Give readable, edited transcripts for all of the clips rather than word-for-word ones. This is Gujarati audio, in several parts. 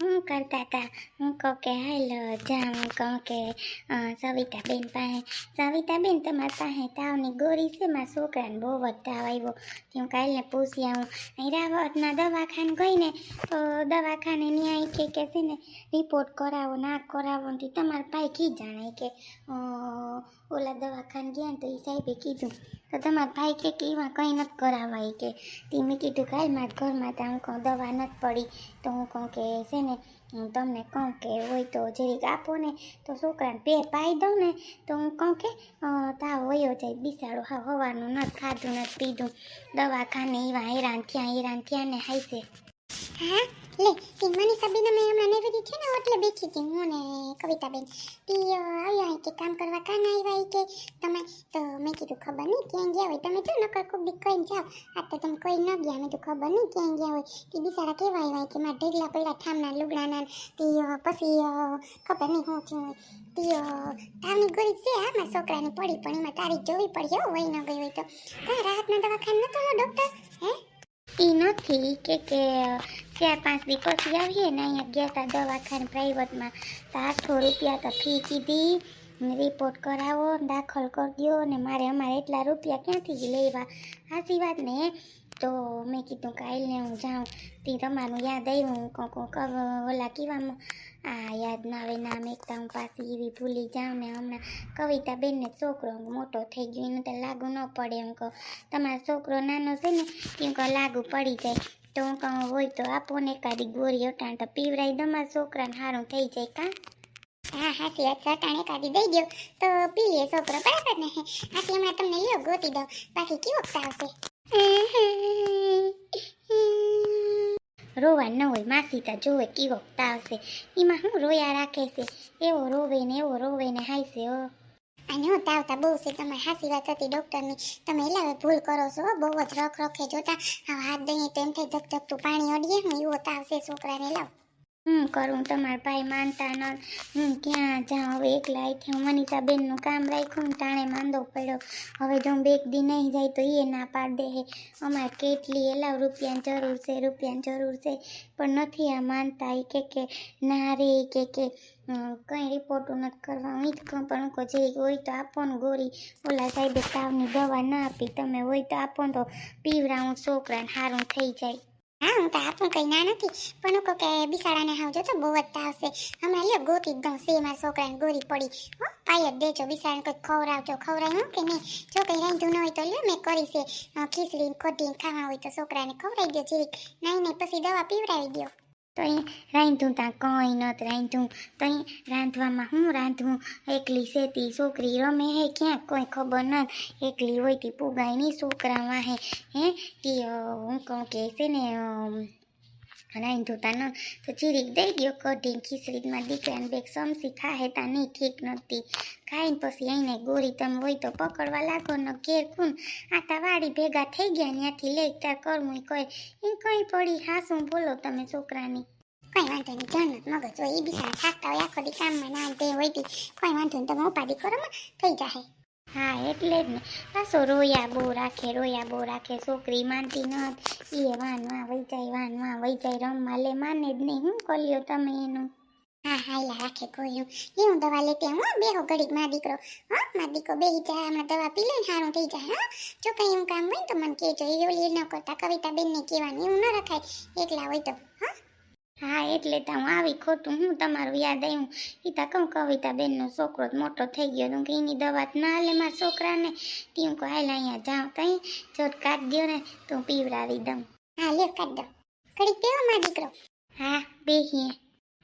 હું કરતા હતા હું કહું કે હાલ જામ કહું કે સવિતાબેન પાસે સવિતાબેન તમારી પાસે તાવની ગોળી છે મારા છોકરાને બહુ જ તાવ આવ્યો હું કાલને પૂછી આવું અહીં રાવતના દવાખાને ગઈ ને તો દવાખાને ન્યાય કે છે ને રિપોર્ટ કરાવો ના કરાવો ને તમારા ભાઈ કી જાણે કે ઓલા દવાખાને ગયા ને તો એ સાહેબે કીધું તો તમારા ભાઈ કે એમાં કંઈ નથી કરાવાય કે તે મેં કીધું કાલ મારા ઘરમાં તો હું કહું દવા નથી પડી તો હું કહું કે છે ને હું તમને કહું કે હોય તો જરીક આપો ને તો છોકરાને પે પાઈ દઉં ને તો હું કહું કે તાવ વયો જાય બિસાડો હા હવાનું નથી ખાધું નથી પીધું દવાખાને એવા હેરાન થયા ને હાઈસે હા લે તી મનીષાબેન અમે હમણાં નેવરી છે ને એટલે બેઠી હતી હું ને કવિતાબેન તી આવ્યા કે કામ કરવા કાન આવ્યા કે તમે તો મેં કીધું ખબર નહીં ક્યાં ગયા હોય તમે જો નકર કોક દી કહીને જાઓ આ તો તમે કોઈ ન ગયા મેં તો ખબર નહીં ક્યાં ગયા હોય તી બિચારા કેવા આવ્યા કે મારા ઢેગલા પડ્યા ઠામના લુગડાના તી પછી ખબર નહીં શું થયું હોય તી તાવની ગોળી છે હા મારા છોકરાની પડી પણ એમાં તારી જોવી પડી હો વહી ન ગઈ હોય તો કાંઈ રાહતના દવાખાને નતો ડૉક્ટર હે એ નથી કે 4-5 દી પછી આવીએ ને અહીંયા ગયા હતા દવાખાને પ્રાઇવેટમાં તો 800 રૂપિયા તો ફી કીધી રિપોર્ટ કરાવો દાખલ કરી દો ને અમારે એટલા રૂપિયા ક્યાંથી લેવા સાચી વાત ને તો મેં કીધું કાલને હું જાઉં તે તમારું યાદ આવ્યું હું ઓલા કીવામાં આ યાદ ના આવે નામ એકતા હું પાછી એવી ભૂલી જાઉં ને હમણાં કવિતાબેનને છોકરો મોટો થઈ ગયો એને તો લાગુ ન પડે એમ કહું તમારો છોકરો નાનો છે ને એમ કહું લાગુ પડી જાય તો હું કહું હોય તો આપો ને એકાદી ગોળી અટાણ તો પીવરાઈ દો મારા છોકરાને સારું થઈ જાય કાં હા હાથી વાત સટાણે કાઢી દઈ દો તો પી લે છોકરો બરાબર ને આથી હમણાં તમને લ્યો ગોતી દઉં બાકી કેવો આવશે રોવા ન હોય માસી તા જોવે કેવો તાવશે એમાં શું રોયા રાખે છે એવો રોવે ને હાઈશે હો અને હું તાવતા બહુ છે તમારે હાસી વાત હતી ડૉક્ટરની તમે એલાવે ભૂલ કરો છો બહુ જ રખે જોતા હાથ દઈએ તો એમ થાય ધકધકતું પાણી અડીએ હું એવો તાવ છે છોકરાને લાવ હું કરું તમારા ભાઈ માનતા ન હું ક્યાં જાઉં હવે એકલા અહીંથી હું મનીષાબેનનું કામ રાખ્યું ને તાણે માંદો પડ્યો હવે જો બે દી નહીં જાય તો એ ના પાડ દે અમારે કેટલી એલાવ રૂપિયાની જરૂર છે પણ નથી આ માનતા એ કે ના રે કે કંઈ રિપોર્ટો નથી કરવા હું જ કહું પણ હું જે હોય તો આપો ને ગોળી ઓલા સાહેબે તાવની દવા ના આપી તમે હોય તો આપો તો પીવરાવું છોકરાને સારું થઈ જાય હા હું તો આપું કંઈ ના નથી પણ હું કહું કે બિસાડાને હાવજો તો બહુ જ તાવશે હમણાં લ્યો ગોતી દઉં છે મારા છોકરાને ગોળી પડી હો પાય જ દેજો બિસાડાને કંઈક ખવડાવ્યું કે નહીં જો કંઈ રાંધું ન હોય તો લ્યો મેં કરી છે ખીચડી ખોટી ખાવા હોય તો છોકરાને ખવડાવી દો જીરીક નહીં પછી દવા પીવડાવી દો તો અહીં રાંધું ત્યાં કંઈ નથી રાંધું તો અહીં રાંધવામાં હું રાંધવું એકલી સેતી છોકરી રમે હે ક્યાં કોઈ ખબર નથી એકલી હોય તી પુગાય નહીં છોકરા વાહે હે તે હું કહું કે છે ને રાંધું તા ન તો ચીરીક દઈ ગયો કઢીને ખીચડીમાં દીકરાને બેગ સમસી ખાહે તા નહીં ઠીક નથી ખાઈને પછી અહીંને ગોળી તમે હોય તો પકડવા લાગો ને ઘેર કુન આટા વાડી ભેગા થઈ ગયા ત્યાંથી લઈ તાર કરવું કોઈ એ કંઈ પડી હાસું બોલો તમે છોકરાની કોઈ વાંધો નહીં જન્નત મગજ હોય એ બિચારા થાકતા હોય આખો દી કામમાં ના તે હોય તી કોઈ વાંધો નહીં તમે ઉપાડી કરો માં થઈ જાય હા એટલે જ ને પાછો રોયા બહુ રાખે છોકરી માનતી નથી એ વાનમાં વહી જાય રમવા લે માને જ નહીં હું કર્યો તમે એનું હા હાઈલા રાખે ગોળ્યું હું દવા લેતી હું બેહો ઘડીક મારો દીકરો હા મારો દીકરો બેહી જાય હમણાં દવા પી લે સારું થઈ જાય હા જો કંઈ એવું કામ હોય ને તો મને કહેજો એ ઓલી ન કરતા કવિતાબેનને કહેવાનું એવું ન રખાય એકલા હોય તો હા હા એટલે તો હું આવી ખોટું હું તમારું યાદ આવ્યું એ તો કહું કવિતાબેનનો છોકરો મોટો થઈ ગયો તો કે એની દવા ના લે મારા છોકરાને તે હું કહું હાલ અહીંયા જાઉં તઈ ચોટ કાઢ દો ને તો હું પીવડાવી દઉં હા લ્યો કાઢ દો ઘડીક બેહો મારો દીકરો હા બેહીએ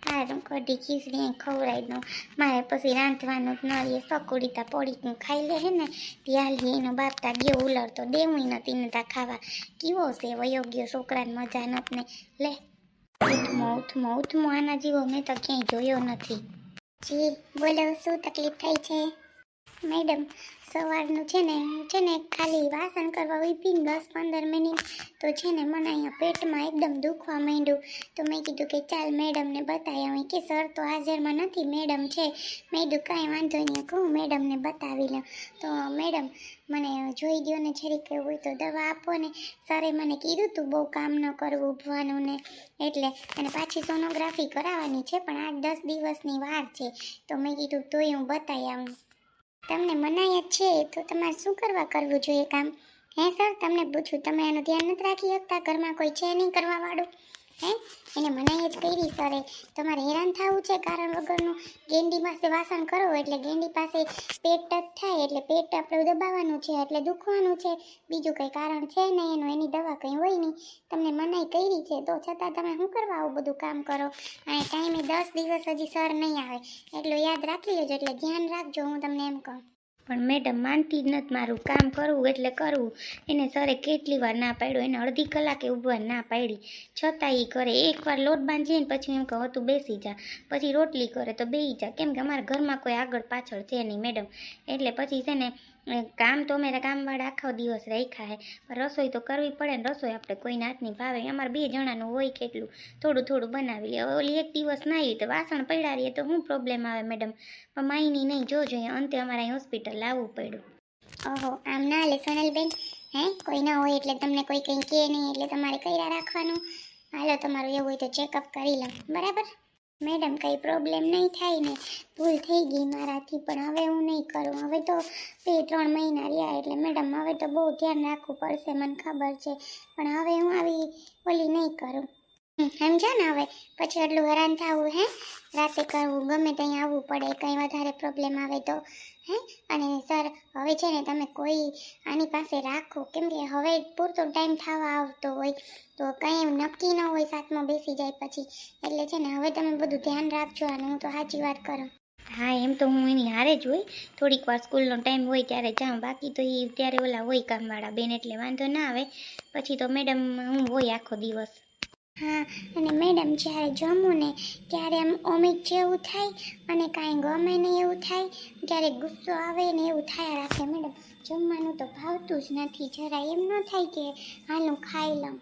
હારું કઢી ખીચડી ખવડાવી દઉં મારે પછી રાંધવાનું જ ન રહે સકુડીતા પડી ખાઈ લે હે ને ત્યાં એનો બાપતા ગયો ઉલરતો દેવું નથી ને તા ખાવા કેવો છે વયો ગયો છોકરાને મજા નથી ને લે ઉઠમો આના જેવો મેં તો ક્યાંય જોયો નથી જી બોલો શું તકલીફ થઈ છે મેડમ સવારનું છે ને ખાલી વાસણ કરવા ઊભી 10-15 મિનિટ તો છે ને મને અહીંયા પેટમાં એકદમ દુખવા માંડ્યું. તો મેં કીધું કે ચાલ મેડમને બતાવી આવું. કે સર તો હાજરમાં નથી, મેડમ છે. મેં કીધું કાંઈ વાંધો નહીં, કહું મેડમને બતાવી લઉં. તો મેડમ મને જોઈ દો ને જરીક એવું હોય તો દવા આપો ને. સરે મને કીધું તું બહુ કામ ન કરવું ઊભવાનું ને એટલે, અને પાછી સોનોગ્રાફી કરાવવાની છે પણ 8-10 દિવસની વાર છે. તો મેં કીધું તોય હું બતાવી આવું. તમને મનાય જ છે તો તમારે શું કરવું જોઈએ કામ? હે સર, તમને પૂછું, તમે એનું ધ્યાન નથી રાખી શકતા? ઘરમાં કોઈ છે નહીં કરવાવાળું? હે, એને મનાઈ જ કરી સરે. તમારે હેરાન થવું છે કારણ વગરનું. ગેંડી પાસે વાસણ કરો એટલે ગેંડી પાસે પેટ ટચ થાય એટલે પેટ આપણે દબાવવાનું છે એટલે દુખવાનું છે. બીજું કંઈ કારણ છે નહીં એનું, એની દવા કંઈ હોય નહીં. તમને મનાઈ કરી છે તો છતાં તમે શું કરવા આવું બધું કામ કરો? અને ટાઈમે 10 દિવસ હજી સર નહીં આવે એટલું યાદ રાખી લેજો, એટલે ધ્યાન રાખજો, હું તમને એમ કહું. પણ મેડમ માનતી જ નથી, મારું કામ કરવું એટલે કરવું. એને સરે કેટલી વાર ના પાડ્યું, એને અડધી કલાકે ઊભવા ના પાડી, છતાં એ કરે. એકવાર લોટ બાંધીએ ને પછી એમ કહું તું બેસી જા, પછી રોટલી કરે તો બેસી જા, કેમ કે અમારા ઘરમાં કોઈ આગળ પાછળ છે નહીં મેડમ. એટલે પછી છે ને કામ તો અમે કામવાળા આખો દિવસ રાખ્યા છે, રસોઈ તો કરવી પડે ને. રસોઈ આપણે કોઈના હાથની ભાવે, અમારે 2 જણાનું હોય કેટલું થોડું થોડું બનાવી લે. ઓલી એક દિવસ ના આવી તો વાસણ પડ્યા રહીએ તો શું પ્રોબ્લેમ આવે મેડમ? પણ માયની નહીં, જોજો અંતે અમારે અહીં હોસ્પિટલ લાવવું પડ્યું. ઓહો, આમ ના લે સોનલબેન. હે, કોઈ ના હોય એટલે તમને કોઈ કંઈ કહે નહીં એટલે તમારે કર્યા રાખવાનું. હાલો, તમારું એવું હોય તો ચેકઅપ કરી લો, બરાબર? મેડમ કંઈ પ્રોબ્લેમ નહીં થાય ને, ભૂલ થઈ ગઈ મારાથી, પણ હવે હું નહીં કરું. હવે તો 2-3 મહિના રહ્યા એટલે મેડમ હવે તો બહુ ધ્યાન રાખવું પડશે, મને ખબર છે. પણ હવે હું આવી ઓલી નહીં કરું, સમજા ને? હવે પછી એટલું હેરાન થવું, હે, રાતે કરવું, ગમે ત્યાં આવવું પડે કંઈ વધારે પ્રોબ્લેમ આવે તો. હે, અને સર હવે છે ને તમે કોઈ આની પાસે રાખો, કેમ કે હવે પૂરતો ટાઈમ થવા આવતો હોય તો કંઈ નક્કી ન હોય, સાથમાં બેસી જાય પછી. એટલે છે ને હવે તમે બધું ધ્યાન રાખજો અને હું તો સાચી વાત કરું. હા, એમ તો હું એની હારે જ હોય, થોડીક વાર સ્કૂલનો ટાઈમ હોય ત્યારે જાઉં, બાકી તો એ ત્યારે ઓલા હોય કામવાળા બેન એટલે વાંધો ના આવે. પછી તો મેડમ હું હોય આખો દિવસ. હા, અને મેડમ જ્યારે જમું ને ત્યારે આમ ઓમિટ જેવું થાય અને કાંઈ ગમે નહીં એવું થાય, ક્યારેક ગુસ્સો આવે ને એવું થયા રાખે મેડમ. જમવાનું તો ભાવતું જ નથી જરા. એમ ન થાય કે હાલું ખાઈ લઉં.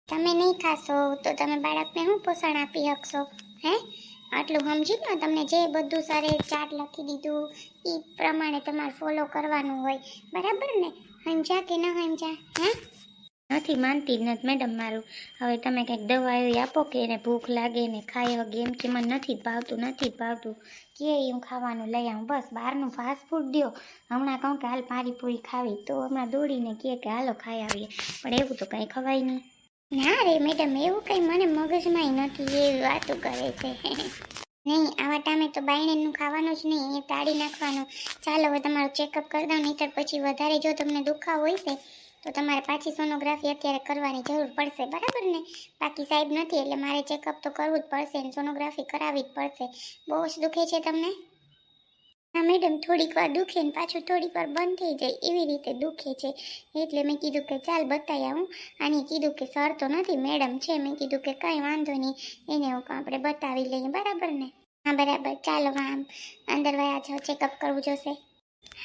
તમે નહીં ખાશો તો તમે બાળકને શું પોષણ આપી શકશો? હે, આટલું સમજી લો. તમને જે બધું સરે ચાર્ટ લખી દીધું એ પ્રમાણે તમારે ફોલો કરવાનું હોય, બરાબર ને? સમજ્યા કે ન સમજ્યા? હે, નથી માનતી જ નથી મેડમ મારું. હવે તમે કંઈક દવા એવી આપો કે એને ભૂખ લાગે ને ખાઈ હગે. એમ કે મને નથી જ ભાવતું કે હું ખાવાનું લઈ આવું. બસ બહારનું ફાસ્ટ ફૂડ દો. હમણાં કહું કે હાલ પાણીપુરી ખાવી તો હમણાં દોડીને કહે કે હાલો ખાઈ આવીએ, પણ એવું તો કંઈ ખવાય નહીં. ના રે મેડમ, એવું કંઈ મને મગજમાંય નથી, એવી વાતો કરે છે. નહીં, આવા ટાઈમે તો બાયણેનું ખાવાનું જ નહીં, એ ટાળી નાખવાનું. ચાલો હવે તમારું ચેકઅપ કરી દો, નહીંતર પછી વધારે જો તમને દુખાવો હોય છે તો તમારે પાછી સોનોગ્રાફી અત્યારે કરવાની જરૂર પડશે, બરાબર ને? બાકી સાહેબ નથી એટલે મારે ચેકઅપ તો કરવું જ પડશે ને સોનોગ્રાફી કરાવવી જ પડશે. બહુ જ દુખે છે તમને? હા મેડમ, થોડીક વાર દુખે ને પાછું થોડીક વાર બંધ થઈ જાય એવી રીતે દુખે છે. એટલે મેં કીધું કે ચાલ બતાવી આવું. આની કીધું કે સર તો નથી, મેડમ છે. મેં કીધું કે કંઈ વાંધો નહીં, એને આપણે બતાવી લઈએ, બરાબર ને? હા બરાબર, ચાલો આમ અંદર વયા જાઓ, ચેકઅપ કરવું જોશે.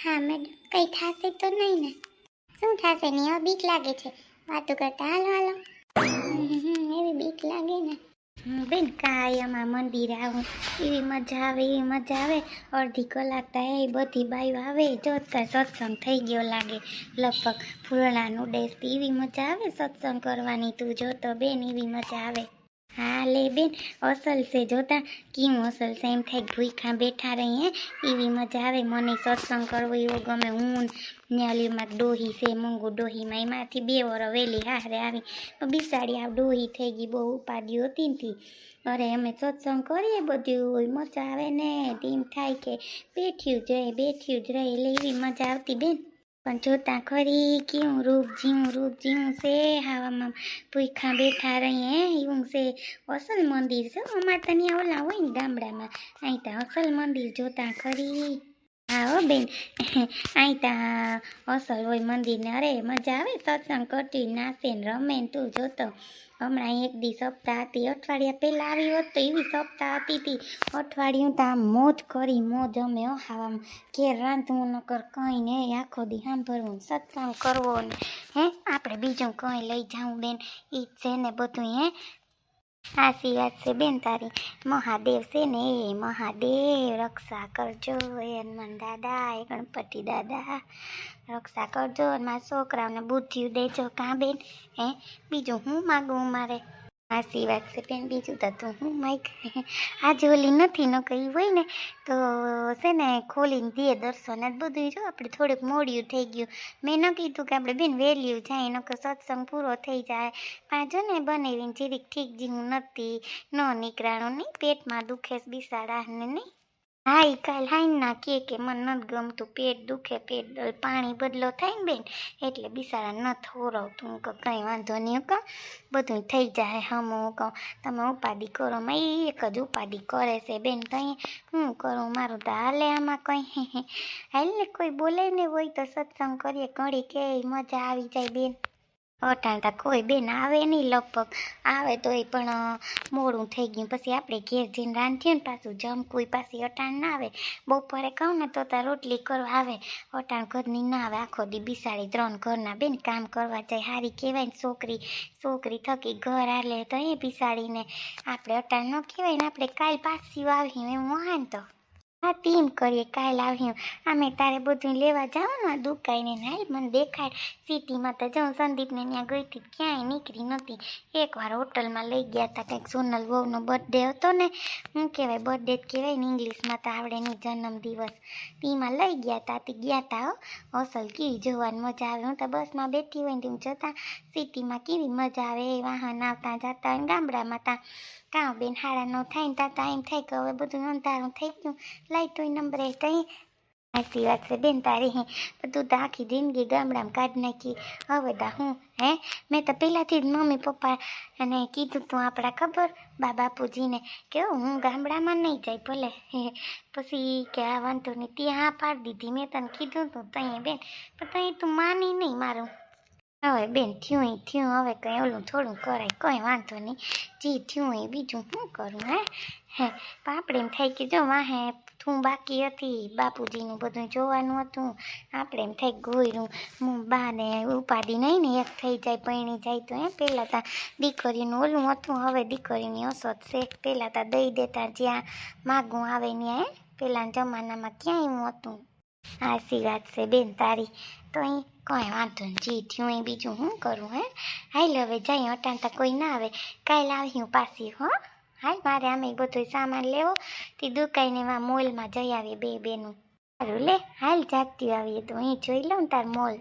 હા મેડમ, કંઈ થશે તો નહીં ને? શું થશે નહીં, હવે બીક લાગે છે વાતો કરતા. હાલો એવી બીક લાગે ને. બેન કાંઈ અમારા મંદિરે આવું એવી મજા આવે. અડધી કલાક થાય એ બધી બાઈઓ આવે, જોતા સત્સંગ થઈ ગયો લાગે લગભગ. ફૂલણાનું ડેસથી એવી મજા આવે સત્સંગ કરવાની, તું જોતો બેન એવી મજા આવે. હા લે બેન, અસલ છે જોતા, કેવું અસલ છે, એમ થાય ભૂખા બેઠા રહીએ એવી મજા આવે. મને સત્સંગ કરવો એવો ગમે. હું ને અલીમાં ડોહી છે, મૂંગું ડોહીમાં, એમાંથી 2 વર્ષ વહેલી હારે આવી બિસાડી આ ડોહી થઈ ગઈ, બહુ ઉપાડી હતી ને. અરે અમે સત્સંગ કરીએ બધું મજા આવે ને, એમ થાય કે બેઠ્યું જ રહે એટલે એવી મજા આવતી બેન. પણ જોતા ખરી કેવું રૂપ જીવું છે, હાવામાં ભૂખા બેઠા રહીએ એવું છે. અસલ મંદિર છે અમારે ત્યાં ઓલા હોય ને ગામડામાં, અહીં ત્યાં અસલ મંદિર જોતા ખરી. હા હો બેન અહીં ત્યાં અસલ હોય મંદિરને અરે મજા આવે સત્સંગ કરતી નાચે ને રમે ને તું જોતો હમણાં એક દી સપ્તાહ હતી અઠવાડિયા પહેલાં આવી હોત તો એવી સપ્તાહ હતી તી અઠવાડિયું તો આમ મોજ કરી મોજ અમે આમ ઘેર રાંધવું નકર કંઈ ને આખો દી સાંભળવું સત્સંગ કરવો ને આપણે બીજું કંઈ લઈ જાઉં બેન એ જ છે ને બધું સાચી વાત છે બેન તારી મહાદેવ છે ને એ મહાદેવ રક્ષા કરજો એ હનુમાન દાદા એ ગણપતિ દાદા રક્ષા કરજો અને મારા છોકરાઓને બુદ્ધિ દેજો કાં બેન બીજું હું માગું મારે સાચી વાત છે બેન બીજું તો તું હું માગ આજે ઓલી નથી ન કહી હોય ને તો છે ને ખોલીને દે દર્શન જ બધું જો આપણે થોડુંક મોડ્યું થઈ ગયું મેં ન કીધું કે આપણે બેન વહેલ્યું જાય નકર સત્સંગ પૂરો થઈ જાય પાછો ને બનાવીને જીરીક ઠીક જેવું નથી ન નીકળાણું નહીં પેટમાં દુખે બિસાડાને નહીં હા એ કાલ હાઈ ના કે મને નથી ગમતું પેટ દુખે પેટ પાણી બદલો થાય ને બેન એટલે બિસાડા ન થોરવતું હું કહું કંઈ વાંધો નહીં કહું બધું થઈ જાય હમ હું કહું તમે ઉપાધિ કરો માં એક જ ઉપાધિ કરે છે બેન કંઈ હું કરું મારું તો હાલે આમાં કંઈ હાલ ને કોઈ બોલે ને હોય તો સત્સંગ કરીએ ઘડી કે મજા આવી જાય બેન અટાણતા કોઈ બેન આવે નહીં લગભગ આવે તો એ પણ મોડું થઈ ગયું પછી આપણે ઘેર જઈને રાંધીએ ને પાછું જમકું પાછી અટાણ ના આવે બપોરે કહું ને તો તાર રોટલી કરવા આવે અટાણ ઘરની ના આવે આખો દી બિસાડી 3 ઘરના બેન કામ કરવા જાય હારી કહેવાય ને છોકરી થકી ઘર હાલે તો એ બિસાડીને આપણે અટાણ ન કહેવાય ને આપણે કાલ પાછી આવી એમ હોય ને તો હા ટીમ કરીએ કાલ આવ્યું અમે તારે બધું લેવા જવાનું દુકાઈને હાલ મને દેખાય સિટીમાં તો જાઉં સંદીપને ત્યાં ગઈ હતી ક્યાંય નીકળી નથી એકવાર હોટલમાં લઈ ગયા હતા કંઈક સોનલ વહુનો બર્થડે હતો ને શું કહેવાય બર્થડે જ કહેવાય ને ઇંગ્લિશમાં તો આવડે નહીં જન્મદિવસ તેમાં લઈ ગયા હતા તે ગયા હતા અસલ કેવી જોવાની મજા આવે હું તો બસમાં બેઠી હોય ને તેમ જતાં સિટીમાં કેવી મજા આવે એ વાહન આવતા જતા હોય ગામડામાં ત્યાં કાં બેન હાડા ન થાય ને તાતા એમ થાય કે હવે બધું અંધારું થઈ ગયું લાઈટોય નંબરે કંઈ સાચી વાત છે બેન તારી બધું તો આખી જિંદગી ગામડામાં કાઢી નાખી હવે દા હું મેં તો પહેલાંથી જ મમ્મી પપ્પા અને કીધું તું આપણા ખબર બાપુજીને કે હું ગામડામાં નહીં જાય ભલે પછી કે આ વાંધો નહીં ત્યાં હા પાડી દીધી મેં તને કીધું તું ત્યાં બેન પણ ત્યાં તું માની નહીં મારું હવે બેન થયું હવે કંઈ ઓલું થોડું કરાય કંઈ વાંધો નહીં જે થયું એ બીજું શું કરું પણ આપણે એમ થાય કે જો વાહે તું બાકી હતી બાપુજીનું બધું જોવાનું હતું આપણે એમ થાય ગોયરું હું બાને ઉપાડી નહીં ને એક થઈ જાય પૈણી જાય તો પહેલાં ત્યાં દીકરીનું ઓલું હતું હવે દીકરીની અસત છે પહેલાં ત્યાં દઈ દેતા જ્યાં માગું આવે ત્યાં પહેલાં જમાનામાં ક્યાંય હું હતું સાચી વાત છે બેન તારી તો અહીં કંઈ વાંધો નહીં જી થયું એ બીજું શું કરું હાલ હવે જાય અટાણતા કોઈ ના આવે કાલે આવ્યું પાછી હાલ મારે આમે બધું સામાન લેવો તે દુકાઈને એમાં મોલમાં જઈ આવીએ બે બેનું સારું લે હાલ જાગતી આવીએ તો અહીં જોઈ લઉં ને તાર મોલ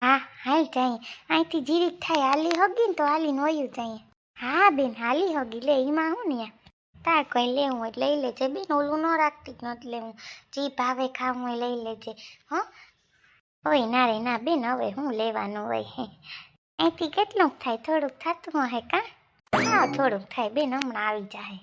હા હાલ જાય અહીંથી જીરીક થાય હાલી હગી ને તો હાલીને વયું જાય હા બેન હાલી હગી લે એમાં હું ને તાર કંઈ લેવું હોય લઈ લેજે બેન ઓલું ન રાખતી જ નથી લેવું જે ભાવે ખાવું હોય લઈ લેજે ઓય ના રે ના બેન હવે હું લેવાનું હોય અહીંથી કેટલુંક થાય થોડુંક થતું હશે કાં હા થોડુંક થાય બેન હમણાં આવી જાય